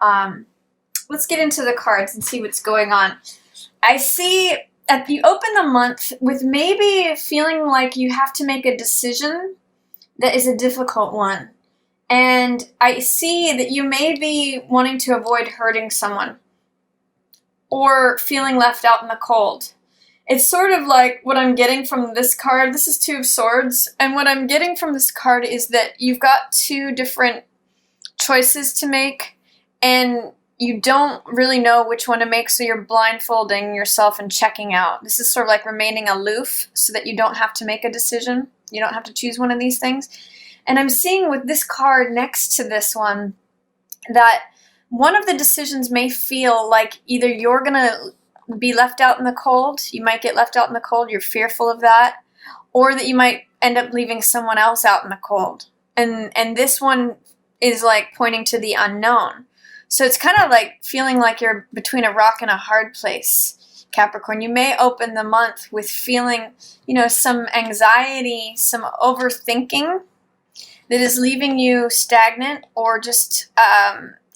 Let's get into the cards and see what's going on. I see that you open the month with maybe feeling like you have to make a decision that is a difficult one. And I see that you may be wanting to avoid hurting someone or feeling left out in the cold. It's sort of like what I'm getting from this card. This is Two of Swords. And what I'm getting from this card is that you've got two different choices to make. And you don't really know which one to make, so you're blindfolding yourself and checking out. This is sort of like remaining aloof so that you don't have to make a decision. You don't have to choose one of these things. And I'm seeing with this card next to this one that one of the decisions may feel like either you're going to be left out in the cold, you might get left out in the cold, you're fearful of that, or that you might end up leaving someone else out in the cold. And this one is like pointing to the unknown. So it's kind of like feeling like you're between a rock and a hard place, Capricorn. You may open the month with feeling, some anxiety, some overthinking that is leaving you stagnant or just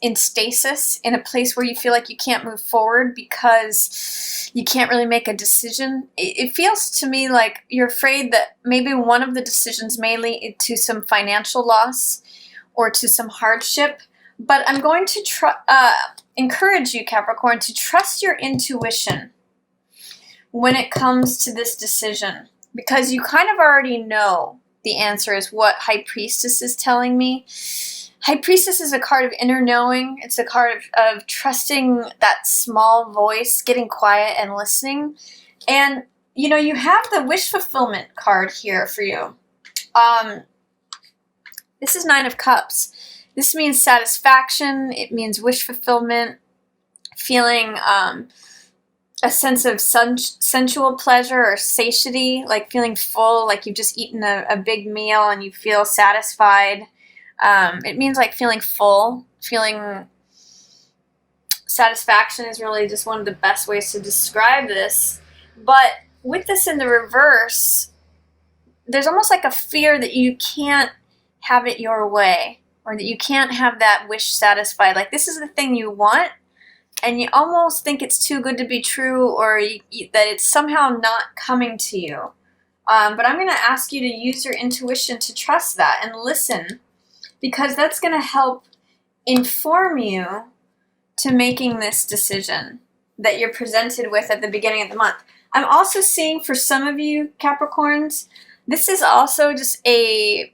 in stasis, in a place where you feel like you can't move forward because you can't really make a decision. It feels to me like you're afraid that maybe one of the decisions may lead to some financial loss or to some hardship. But I'm going to encourage you, Capricorn, to trust your intuition when it comes to this decision, because you kind of already know the answer is what High Priestess is telling me. High Priestess is a card of inner knowing. It's a card of trusting that small voice, getting quiet and listening. And, you have the wish fulfillment card here for you. This is Nine of Cups. This means satisfaction. It means wish fulfillment, feeling a sense of sensual pleasure or satiety, like feeling full, like you've just eaten a big meal and you feel satisfied. It means like feeling full, feeling satisfaction is really just one of the best ways to describe this. But with this in the reverse, there's almost like a fear that you can't have it your way, or that you can't have that wish satisfied. Like this is the thing you want, and you almost think it's too good to be true, or that it's somehow not coming to you. But I'm going to ask you to use your intuition to trust that and listen, because that's going to help inform you to making this decision that you're presented with at the beginning of the month. I'm also seeing for some of you, Capricorns, this is also just a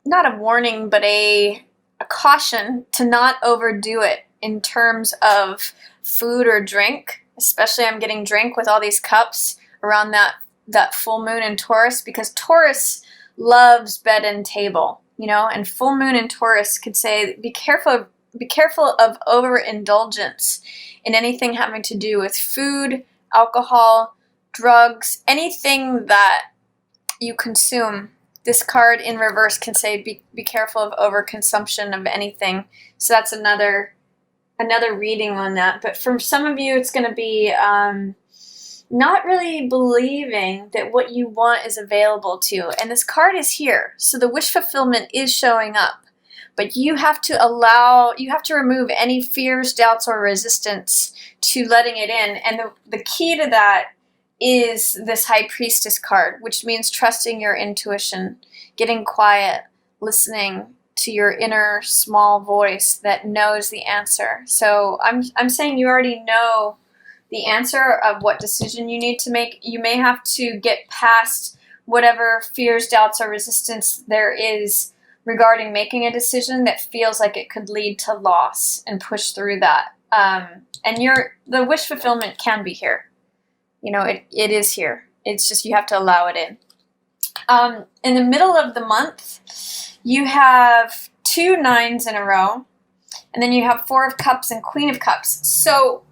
not a warning, but a caution to not overdo it in terms of food or drink. Especially I'm getting drink with all these cups around that full moon in Taurus, because Taurus loves bed and table, and full moon in Taurus could say, be careful of overindulgence in anything having to do with food, alcohol, drugs, anything that you consume. This card in reverse can say be careful of overconsumption of anything. So that's another reading on that. But for some of you, it's going to be not really believing that what you want is available to you. And this card is here. So the wish fulfillment is showing up. But you have to remove any fears, doubts, or resistance to letting it in. And the key to that is this High Priestess card, which means trusting your intuition, getting quiet, listening to your inner small voice that knows the answer. So I'm saying you already know the answer of what decision you need to make. You may have to get past whatever fears, doubts, or resistance there is regarding making a decision that feels like it could lead to loss, and push through that. And the wish fulfillment can be here. It is here. It's just you have to allow it in. In the middle of the month, you have 2 9s in a row, and then you have 4 of Cups and Queen of Cups. So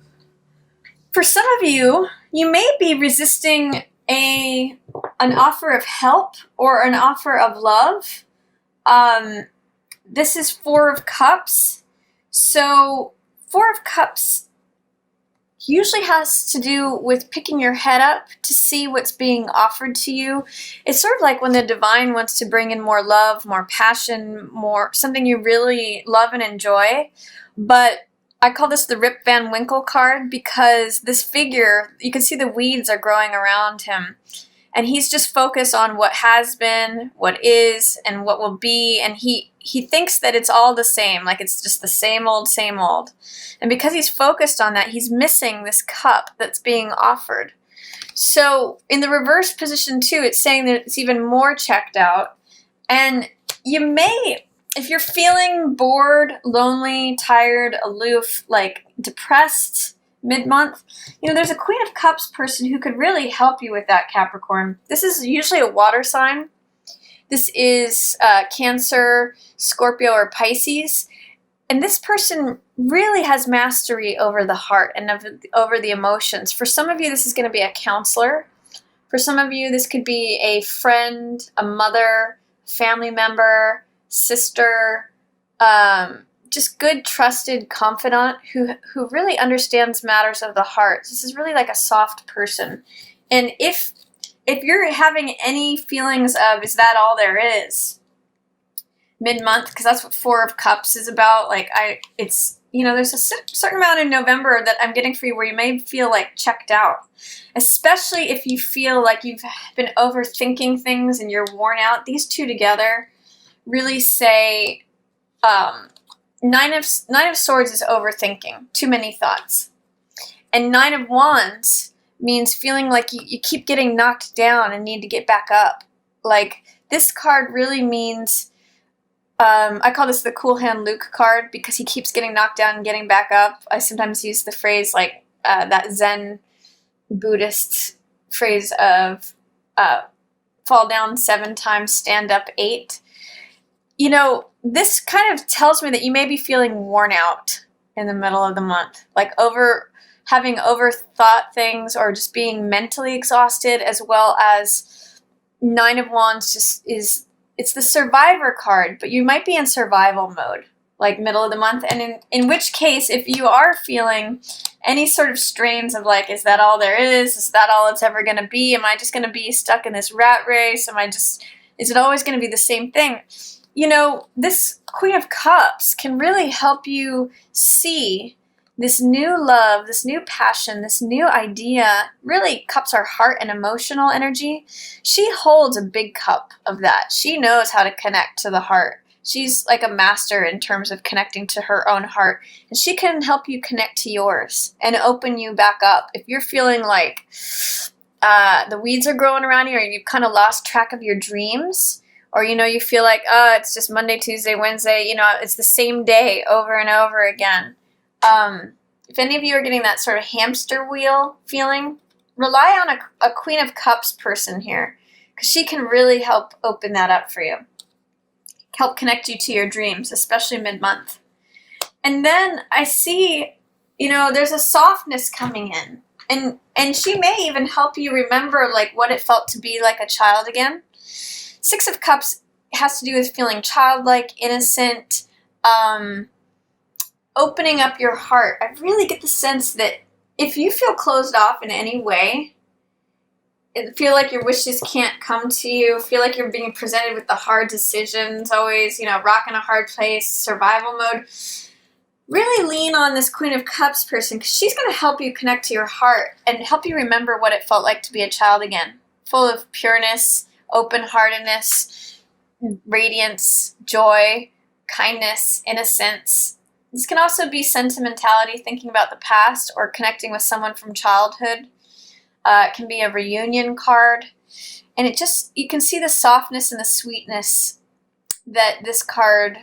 for some of you, you may be resisting an offer of help or an offer of love. This is 4 of Cups. So 4 of Cups usually has to do with picking your head up to see what's being offered to you. It's sort of like when the divine wants to bring in more love, more passion, more something you really love and enjoy. But I call this the Rip Van Winkle card because this figure, you can see the weeds are growing around him. And he's just focused on what has been, what is, and what will be. And he thinks that it's all the same, like it's just the same old, same old. And because he's focused on that, he's missing this cup that's being offered. So in the reverse position too, it's saying that it's even more checked out. And you may, if you're feeling bored, lonely, tired, aloof, like depressed, mid-month, there's a Queen of Cups person who could really help you with that, Capricorn. This is usually a water sign. This is Cancer, Scorpio, or Pisces. And this person really has mastery over the heart and over the emotions. For some of you, this is going to be a counselor. For some of you, this could be a friend, a mother, family member, sister, just good, trusted confidant who really understands matters of the heart. This is really like a soft person. And if you're having any feelings of, is that all there is? Mid-month, because that's what Four of Cups is about. There's a certain amount in November that I'm getting for you where you may feel like checked out. Especially if you feel like you've been overthinking things and you're worn out. These two together really say, Nine of Swords is overthinking, too many thoughts. And Nine of Wands means feeling like you keep getting knocked down and need to get back up. Like, this card really means, I call this the Cool Hand Luke card because he keeps getting knocked down and getting back up. I sometimes use the phrase like that Zen Buddhist phrase of fall down 7 times, stand up 8. This kind of tells me that you may be feeling worn out in the middle of the month, like having overthought things or just being mentally exhausted, as well as Nine of Wands it's the survivor card, but you might be in survival mode, like middle of the month. And in which case, if you are feeling any sort of strains of like, is that all there is? Is that all it's ever going to be? Am I just going to be stuck in this rat race? Is it always going to be the same thing? This Queen of Cups can really help you see this new love, this new passion, this new idea. Really, cups are heart and emotional energy. She holds a big cup of that. She knows how to connect to the heart. She's like a master in terms of connecting to her own heart. And she can help you connect to yours and open you back up. If you're feeling like the weeds are growing around you, or you've kind of lost track of your dreams, or, you feel like, it's just Monday, Tuesday, Wednesday, it's the same day over and over again. If any of you are getting that sort of hamster wheel feeling, rely on a Queen of Cups person here, because she can really help open that up for you. Help connect you to your dreams, especially mid-month. And then I see, there's a softness coming in. And she may even help you remember like what it felt to be like a child again. Six of Cups has to do with feeling childlike, innocent, opening up your heart. I really get the sense that if you feel closed off in any way, feel like your wishes can't come to you, feel like you're being presented with the hard decisions, always, rock in a hard place, survival mode, really lean on this Queen of Cups person, because she's going to help you connect to your heart and help you remember what it felt like to be a child again, full of pureness, open-heartedness, radiance, joy, kindness, innocence. This can also be sentimentality, thinking about the past or connecting with someone from childhood. It can be a reunion card. And you can see the softness and the sweetness that this card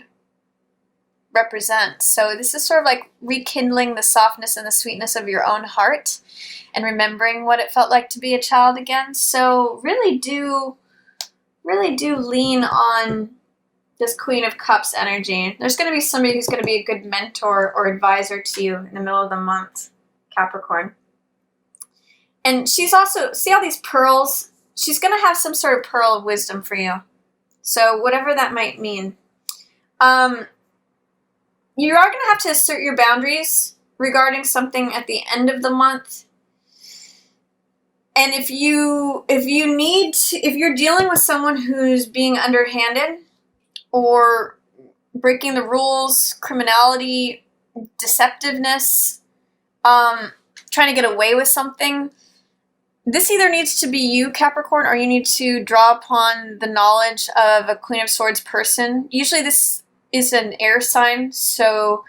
represents. So this is sort of like rekindling the softness and the sweetness of your own heart and remembering what it felt like to be a child again. So really do lean on this Queen of Cups energy. There's going to be somebody who's going to be a good mentor or advisor to you in the middle of the month, Capricorn. And she's also, see all these pearls? She's going to have some sort of pearl of wisdom for you. So whatever that might mean. You are going to have to assert your boundaries regarding something at the end of the month. And if you're dealing with someone who's being underhanded or breaking the rules, criminality, deceptiveness, trying to get away with something, this either needs to be you, Capricorn, or you need to draw upon the knowledge of a Queen of Swords person. Usually this is an air sign, so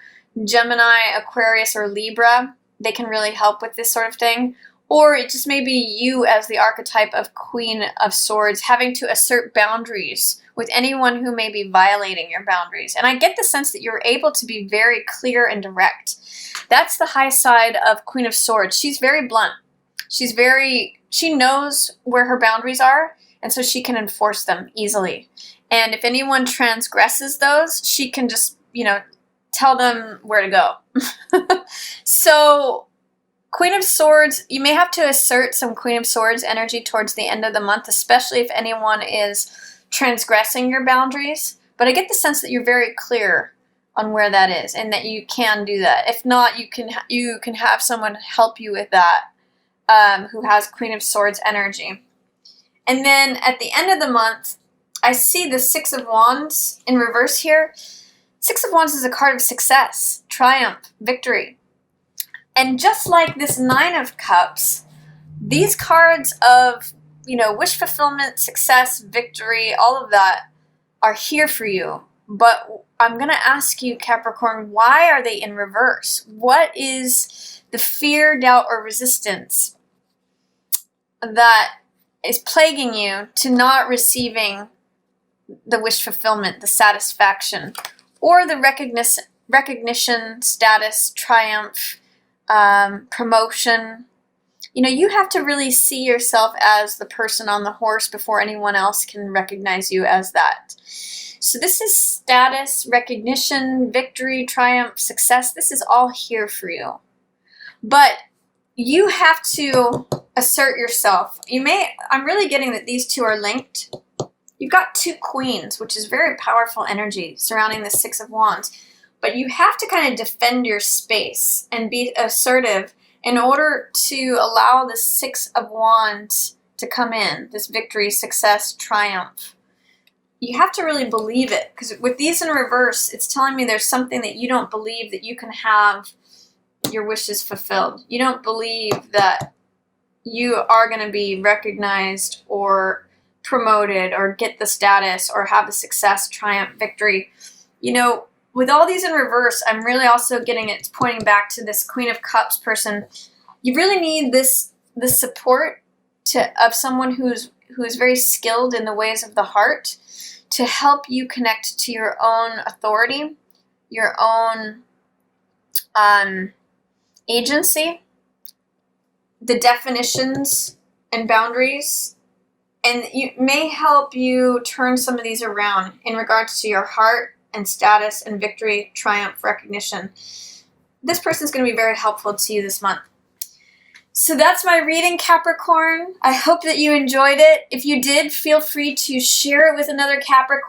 Gemini, Aquarius, or Libra, they can really help with this sort of thing. Or it just may be you as the archetype of Queen of Swords having to assert boundaries with anyone who may be violating your boundaries. And I get the sense that you're able to be very clear and direct. That's the high side of Queen of Swords. She's very blunt. She knows where her boundaries are, and so she can enforce them easily. And if anyone transgresses those, she can just, tell them where to go. So Queen of Swords, you may have to assert some Queen of Swords energy towards the end of the month, especially if anyone is transgressing your boundaries. But I get the sense that you're very clear on where that is and that you can do that. If not, you can have someone help you with that who has Queen of Swords energy. And then at the end of the month, I see the Six of Wands in reverse here. Six of Wands is a card of success, triumph, victory. And just like this Nine of Cups, these cards of, wish fulfillment, success, victory, all of that are here for you. But I'm going to ask you, Capricorn, why are they in reverse? What is the fear, doubt, or resistance that is plaguing you to not receiving the wish fulfillment, the satisfaction, or the recognition, status, triumph, promotion? You have to really see yourself as the person on the horse before anyone else can recognize you as that. So this is status, recognition, victory, triumph, success. This is all here for you. But you have to assert yourself. I'm really getting that these two are linked. You've got two queens, which is very powerful energy surrounding the Six of Wands. But you have to kind of defend your space and be assertive in order to allow the Six of Wands to come in, this victory, success, triumph. You have to really believe it, because with these in reverse, it's telling me there's something that you don't believe that you can have your wishes fulfilled. You don't believe that you are going to be recognized or promoted or get the status or have the success, triumph, victory. With all these in reverse, I'm really also getting it's pointing back to this Queen of Cups person. You really need this support of someone who is very skilled in the ways of the heart to help you connect to your own authority, your own agency, the definitions and boundaries, and it may help you turn some of these around in regards to your heart and status and victory, triumph, recognition. This person's going to be very helpful to you this month. So that's my reading, Capricorn. I hope that you enjoyed it. If you did, feel free to share it with another Capricorn.